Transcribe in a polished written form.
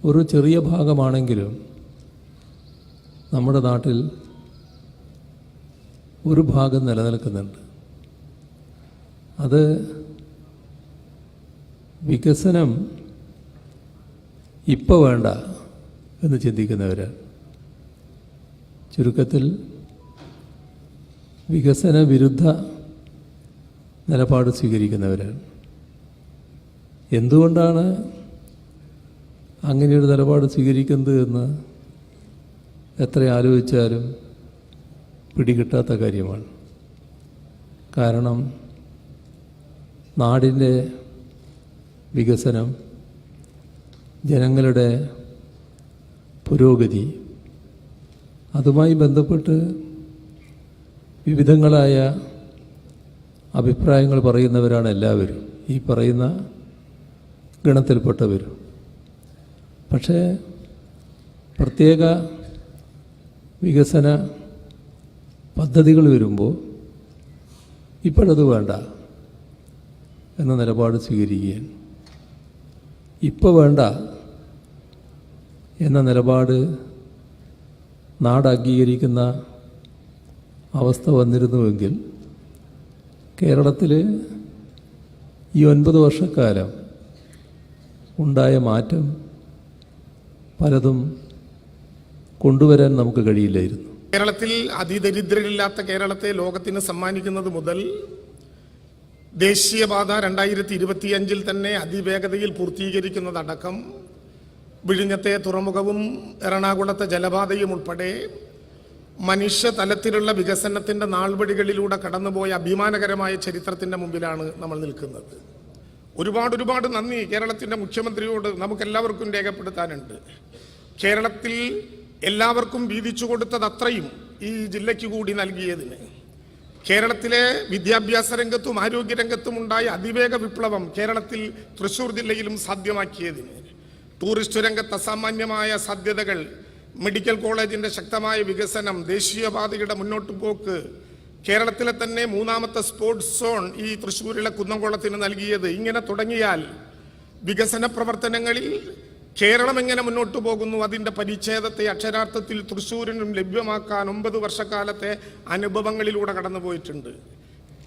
ഒരു ചെറിയ ഭാഗമാണെങ്കിലും നമ്മുടെ നാട്ടിൽ ഒരു ഭാഗം നിലനിൽക്കുന്നുണ്ട്. അത് വികസനം ഇപ്പോൾ വേണ്ട എന്ന് ചിന്തിക്കുന്നവരാണ്. ചുരുക്കത്തിൽ വികസന വിരുദ്ധ നിലപാട് സ്വീകരിക്കുന്നവരാണ്. എന്തുകൊണ്ടാണ് അങ്ങനെയൊരു നിലപാട് സ്വീകരിക്കുന്നത് എന്ന് എത്ര ആലോചിച്ചാലും പിടികിട്ടാത്ത കാര്യമാണ്. കാരണം നാടിൻ്റെ വികസനം, ജനങ്ങളുടെ പുരോഗതി, അതുമായി ബന്ധപ്പെട്ട് വിവിധങ്ങളായ അഭിപ്രായങ്ങൾ പറയുന്നവരാണ് എല്ലാവരും, ഈ പറയുന്ന ഗണത്തിൽപ്പെട്ടവരും. പക്ഷേ പ്രത്യേക വികസന പദ്ധതികൾ വരുമ്പോൾ ഇപ്പോഴത് വേണ്ട എന്ന നിലപാട് സ്വീകരിക്കുകയാണ്. ഇപ്പോൾ വേണ്ട എന്ന നിലപാട് നാട് അംഗീകരിക്കുന്ന അവസ്ഥ വന്നിരുന്നുവെങ്കിൽ കേരളത്തിൽ ഈ 9 വർഷക്കാലം ഉണ്ടായ മാറ്റം പലതും കൊണ്ടുവരാൻ നമുക്ക് കഴിയില്ലായിരുന്നു. കേരളത്തിൽ അതിദരിദ്രരില്ലാത്ത കേരളത്തെ ലോകത്തിന് സമ്മാനിക്കുന്നത് മുതൽ ദേശീയപാത 2025 തന്നെ അതിവേഗതയിൽ പൂർത്തീകരിക്കുന്നതടക്കം വിഴിഞ്ഞത്തെ തുറമുഖവും എറണാകുളത്തെ ജലപാതയും ഉൾപ്പെടെ മനുഷ്യതലത്തിലുള്ള വികസനത്തിൻ്റെ നാൾവഴികളിലൂടെ കടന്നുപോയ അഭിമാനകരമായ ചരിത്രത്തിൻ്റെ മുമ്പിലാണ് നമ്മൾ നിൽക്കുന്നത്. ഒരുപാട് നന്ദി കേരളത്തിൻ്റെ മുഖ്യമന്ത്രിയോട് നമുക്കെല്ലാവർക്കും രേഖപ്പെടുത്താനുണ്ട്. കേരളത്തിൽ എല്ലാവർക്കും വീതിച്ചു കൊടുത്തത് അത്രയും ഈ ജില്ലയ്ക്ക് കൂടി നൽകിയതിന്, കേരളത്തിലെ വിദ്യാഭ്യാസ രംഗത്തും ആരോഗ്യരംഗത്തും ഉണ്ടായ അതിവേഗ വിപ്ലവം കേരളത്തിൽ തൃശ്ശൂർ ജില്ലയിലും സാധ്യമാക്കിയതിന്, ടൂറിസ്റ്റ് രംഗത്ത് അസാമാന്യമായ സാധ്യതകൾ, മെഡിക്കൽ കോളേജിൻ്റെ ശക്തമായ വികസനം, ദേശീയപാതയുടെ മുന്നോട്ട് പോക്ക്, കേരളത്തിലെ തന്നെ 3ാമത്തെ സ്പോർട്സ് സോൺ ഈ തൃശ്ശൂരിലെ കുന്നംകുളത്തിന് നൽകിയത്, ഇങ്ങനെ തുടങ്ങിയാൽ വികസന പ്രവർത്തനങ്ങളിൽ കേരളം എങ്ങനെ മുന്നോട്ട് പോകുന്നു അതിൻ്റെ പരിച്ഛേദത്തെ അക്ഷരാർത്ഥത്തിൽ തൃശ്ശൂരിനും ലഭ്യമാക്കാൻ 9 വർഷക്കാലത്തെ അനുഭവങ്ങളിലൂടെ കടന്നുപോയിട്ടുണ്ട്.